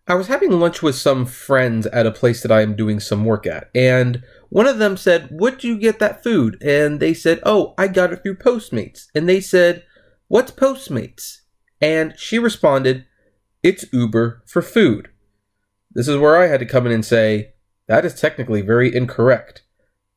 I was having lunch with some friends at a place that I am doing some work at, and one of them said, "Where'd you get that food?" And they said, "Oh, I got it through Postmates." And they said, "What's Postmates?" And she responded, "It's Uber for food." This is where I had to come in and say, that is technically very incorrect.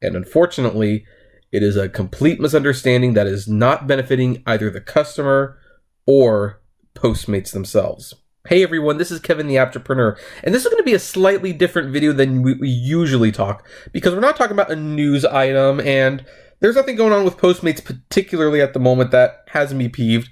And unfortunately, it is a complete misunderstanding that is not benefiting either the customer or Postmates themselves. Hey everyone, this is Kevin the Apptrepreneur, and this is going to be a slightly different video than we usually talk, because we're not talking about a news item, and there's nothing going on with Postmates particularly at the moment that has me peeved.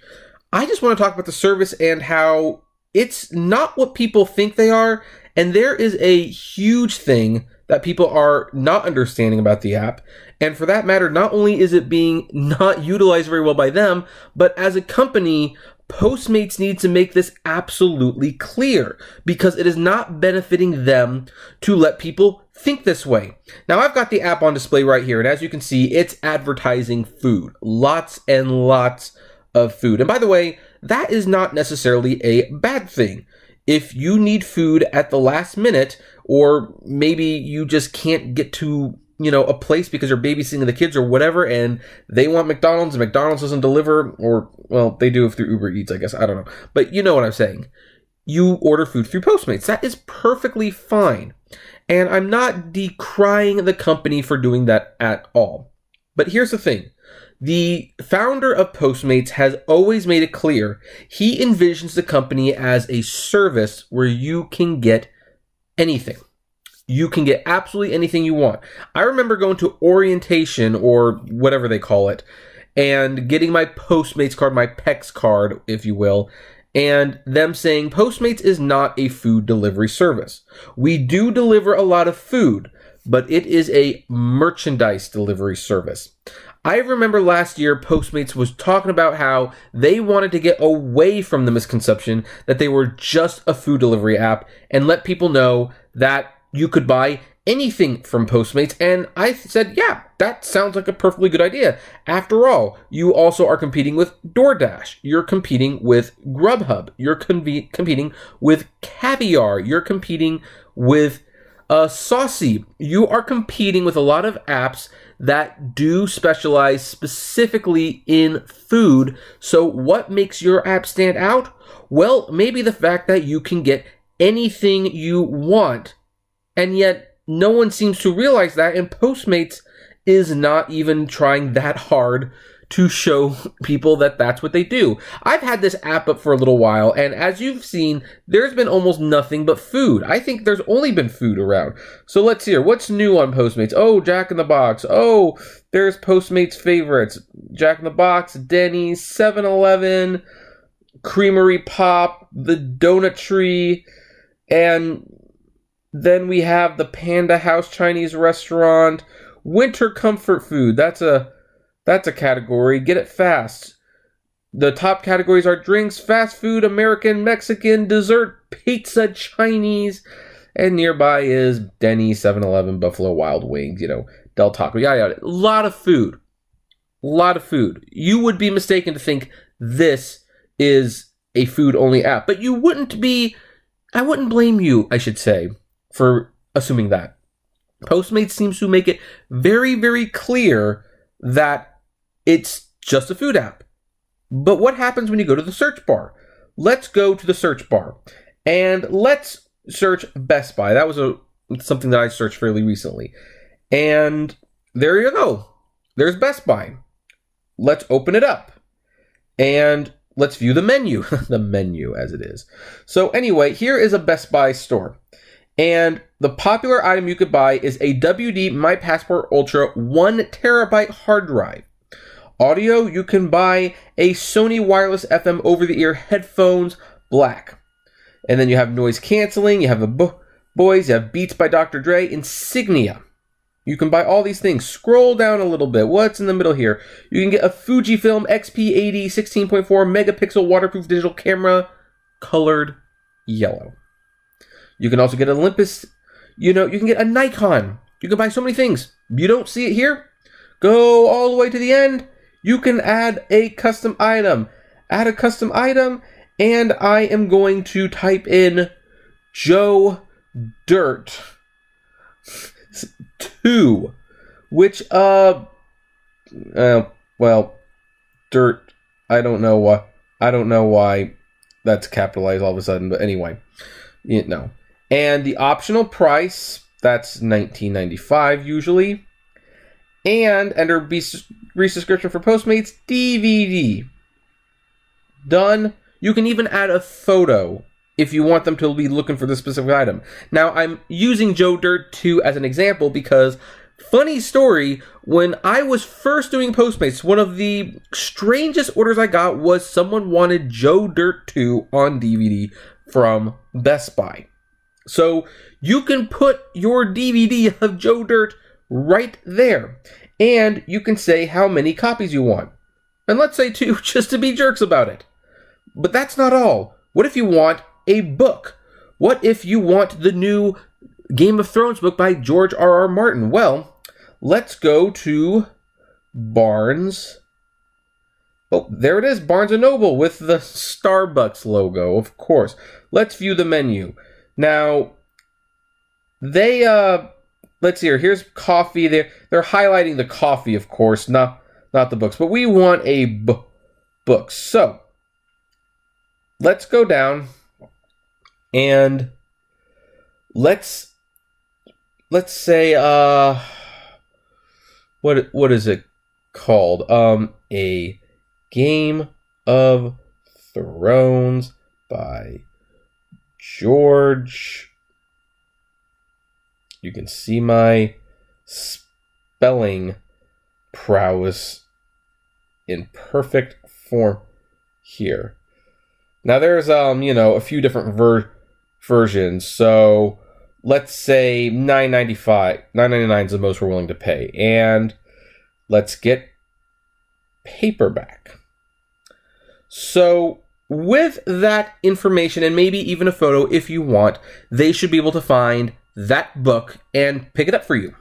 I just want to talk about the service and how it's not what people think they are, and there is a huge thing that people are not understanding about the app. And for that matter, not only is it being not utilized very well by them, but as a company, Postmates needs to make this absolutely clear, because it is not benefiting them to let people think this way. Now, I've got the app on display right here, and as you can see, it's advertising food. Lots and lots of food. And by the way, that is not necessarily a bad thing. If you need food at the last minute, or maybe you just can't get to a place because you're babysitting the kids or whatever, and they want McDonald's and McDonald's doesn't deliver, or, well, they do through Uber Eats, I guess, I don't know. But you know what I'm saying. You order food through Postmates. That is perfectly fine. And I'm not decrying the company for doing that at all. But here's the thing. The founder of Postmates has always made it clear he envisions the company as a service where you can get anything. You can get absolutely anything you want. I remember going to orientation, or whatever they call it, and getting my Postmates card, my PEX card, if you will, and them saying Postmates is not a food delivery service. We do deliver a lot of food, but it is a merchandise delivery service. I remember last year Postmates was talking about how they wanted to get away from the misconception that they were just a food delivery app and let people know that you could buy anything from Postmates. And I said, yeah, that sounds like a perfectly good idea. After all, you also are competing with DoorDash. You're competing with Grubhub. You're competing with Caviar. You're competing with Saucy. You are competing with a lot of apps that do specialize specifically in food. So what makes your app stand out? Well, maybe the fact that you can get anything you want, and yet no one seems to realize that, and Postmates is not even trying that hard to show people that that's what they do. I've had this app up for a little while, and as you've seen, there's been almost nothing but food. I think there's only been food around. So let's hear, what's new on Postmates? Oh, Jack in the Box. Oh, there's Postmates favorites. Jack in the Box, Denny's, 7-Eleven, Creamery Pop, the Donut Tree, and then we have the Panda House Chinese restaurant, Winter Comfort Food. That's a category. Get it fast. The top categories are drinks, fast food, American, Mexican, dessert, pizza, Chinese, and nearby is Denny's, 7-Eleven, Buffalo Wild Wings, Del Taco, yada yada. A lot of food. A lot of food. You would be mistaken to think this is a food-only app, but you wouldn't be. I wouldn't blame you, I should say, for assuming that. Postmates seems to make it very, very clear that it's just a food app. But what happens when you go to the search bar? Let's go to the search bar and let's search Best Buy. That was something that I searched fairly recently. And there you go. There's Best Buy. Let's open it up and let's view the menu. The menu as it is. So anyway, here is a Best Buy store. And the popular item you could buy is a WD My Passport Ultra 1 terabyte hard drive. Audio, you can buy a Sony wireless FM over-the-ear headphones, black. And then you have noise canceling, you have the Boys, you have Beats by Dr. Dre, Insignia. You can buy all these things. Scroll down a little bit. What's in the middle here? You can get a Fujifilm XP80 16.4 megapixel waterproof digital camera, colored yellow. You can also get an Olympus, you can get a Nikon. You can buy so many things. You don't see it here? Go all the way to the end. You can add a custom item. Add a custom item, and I am going to type in Joe Dirt 2, which, well, Dirt, I don't know why that's capitalized all of a sudden, but anyway, And the optional price, that's $19.95 usually. And enter resubscription for Postmates DVD. Done. You can even add a photo if you want them to be looking for the specific item. Now, I'm using Joe Dirt 2 as an example because, funny story, when I was first doing Postmates, one of the strangest orders I got was someone wanted Joe Dirt 2 on DVD from Best Buy. So you can put your DVD of Joe Dirt right there, and you can say how many copies you want. And let's say 2, just to be jerks about it. But that's not all. What if you want a book? What if you want the new Game of Thrones book by George R.R. Martin? Well, let's go to Barnes. Oh, there it is, Barnes & Noble with the Starbucks logo, of course. Let's view the menu. Now, they, let's see here. Here's coffee. They're highlighting the coffee, of course, not the books. But we want a book. So, let's go down and let's say, what is it called? A Game of Thrones by George. You can see my spelling prowess in perfect form here. Now there's a few different versions. So let's say $9.95. $9.99 is the most we're willing to pay. And let's get paperback. So with that information and maybe even a photo if you want, they should be able to find that book and pick it up for you.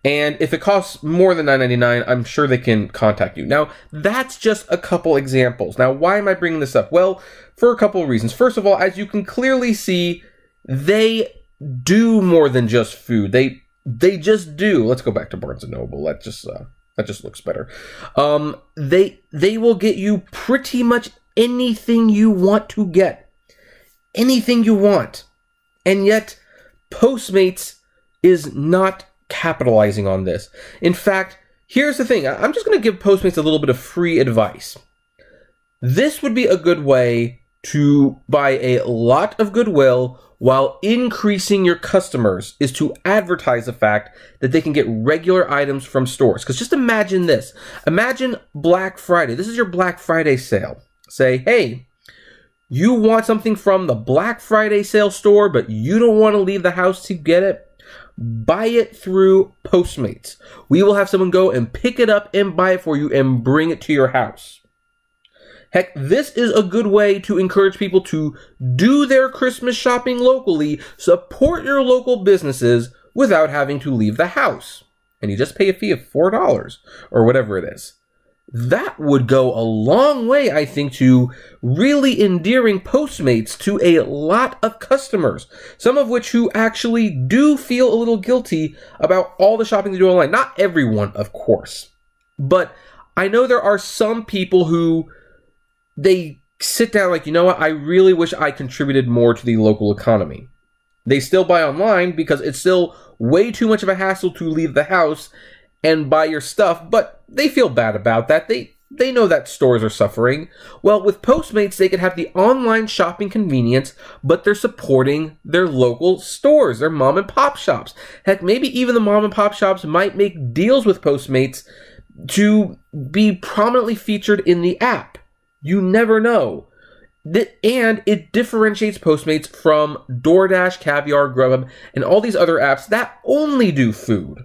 And if it costs more than $9.99, I'm sure they can contact you. Now, that's just a couple examples. Now, why am I bringing this up? Well, for a couple of reasons. First of all, as you can clearly see, they do more than just food. They just do. Let's go back to Barnes & Noble. That just looks better. They will get you pretty much anything you want to get. Anything you want. And yet, Postmates is not capitalizing on this. In fact, here's the thing. I'm just going to give Postmates a little bit of free advice. This would be a good way to buy a lot of goodwill while increasing your customers, is to advertise the fact that they can get regular items from stores. Because just imagine this. Imagine Black Friday. This is your Black Friday sale. Say, hey, you want something from the Black Friday sale store, but you don't want to leave the house to get it? Buy it through Postmates. We will have someone go and pick it up and buy it for you and bring it to your house. Heck, this is a good way to encourage people to do their Christmas shopping locally, support your local businesses without having to leave the house. And you just pay a fee of $4 or whatever it is. That would go a long way, I think, to really endearing Postmates to a lot of customers. Some of which who actually do feel a little guilty about all the shopping they do online. Not everyone, of course. But I know there are some people who they sit down like, you know what, I really wish I contributed more to the local economy. They still buy online because it's still way too much of a hassle to leave the house and buy your stuff, but they feel bad about that. They know that stores are suffering. Well, with Postmates, they could have the online shopping convenience, but they're supporting their local stores, their mom and pop shops. Heck, maybe even the mom and pop shops might make deals with Postmates to be prominently featured in the app. You never know. And it differentiates Postmates from DoorDash, Caviar, Grubhub, and all these other apps that only do food.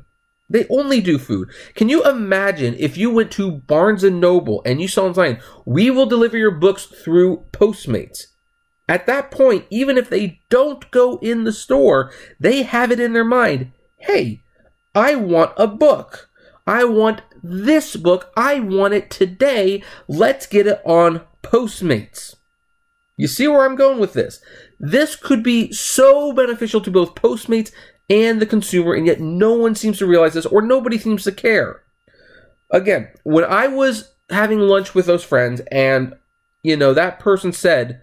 They only do food. Can you imagine if you went to Barnes & Noble and you saw online, we will deliver your books through Postmates. At that point, even if they don't go in the store, they have it in their mind. Hey, I want a book. I want this book. I want it today. Let's get it on Postmates. You see where I'm going with this? This could be so beneficial to both Postmates and the consumer, and yet no one seems to realize this, or nobody seems to care. Again, when I was having lunch with those friends, and, you know, that person said,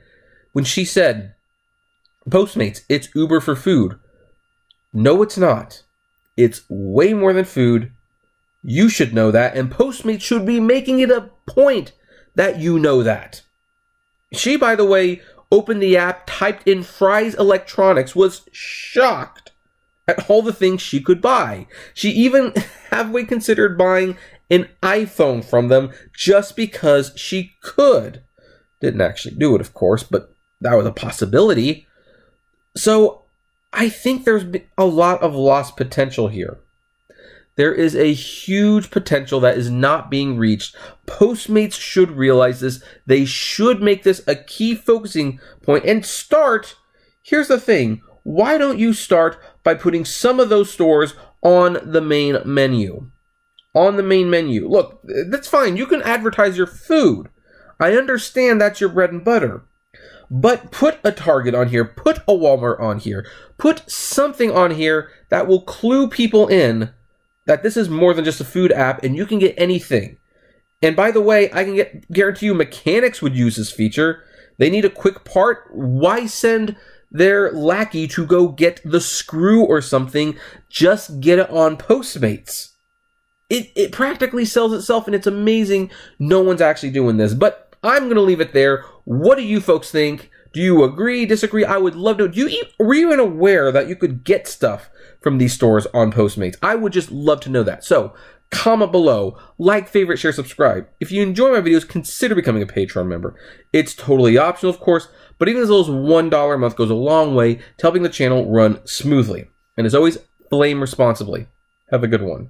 when she said, Postmates, it's Uber for food. No, it's not. It's way more than food. You should know that, and Postmates should be making it a point that you know that. She, by the way, opened the app, typed in Fry's Electronics, was shocked at all the things she could buy. She even halfway considered buying an iPhone from them just because she could. Didn't actually do it, of course, but that was a possibility. So I think there's a lot of lost potential here. There is a huge potential that is not being reached. Postmates should realize this. They should make this a key focusing point and start. Here's the thing. Why don't you start by putting some of those stores on the main menu? On the main menu. Look, that's fine. You can advertise your food. I understand that's your bread and butter. But put a Target on here. Put a Walmart on here. Put something on here that will clue people in that this is more than just a food app and you can get anything. And by the way, I can guarantee you mechanics would use this feature. They need a quick part. Why send their lackey to go get the screw or something? Just get it on Postmates. It practically sells itself, and it's amazing no one's actually doing this. But I'm going to leave it there. What do you folks think? Do you agree, disagree? I would love to. Were you even aware that you could get stuff from these stores on Postmates? I would just love to know that. So comment below, like, favorite, share, subscribe. If you enjoy my videos, consider becoming a Patreon member. It's totally optional, of course, but even as little as $1 a month goes a long way to helping the channel run smoothly. And as always, flame responsibly. Have a good one.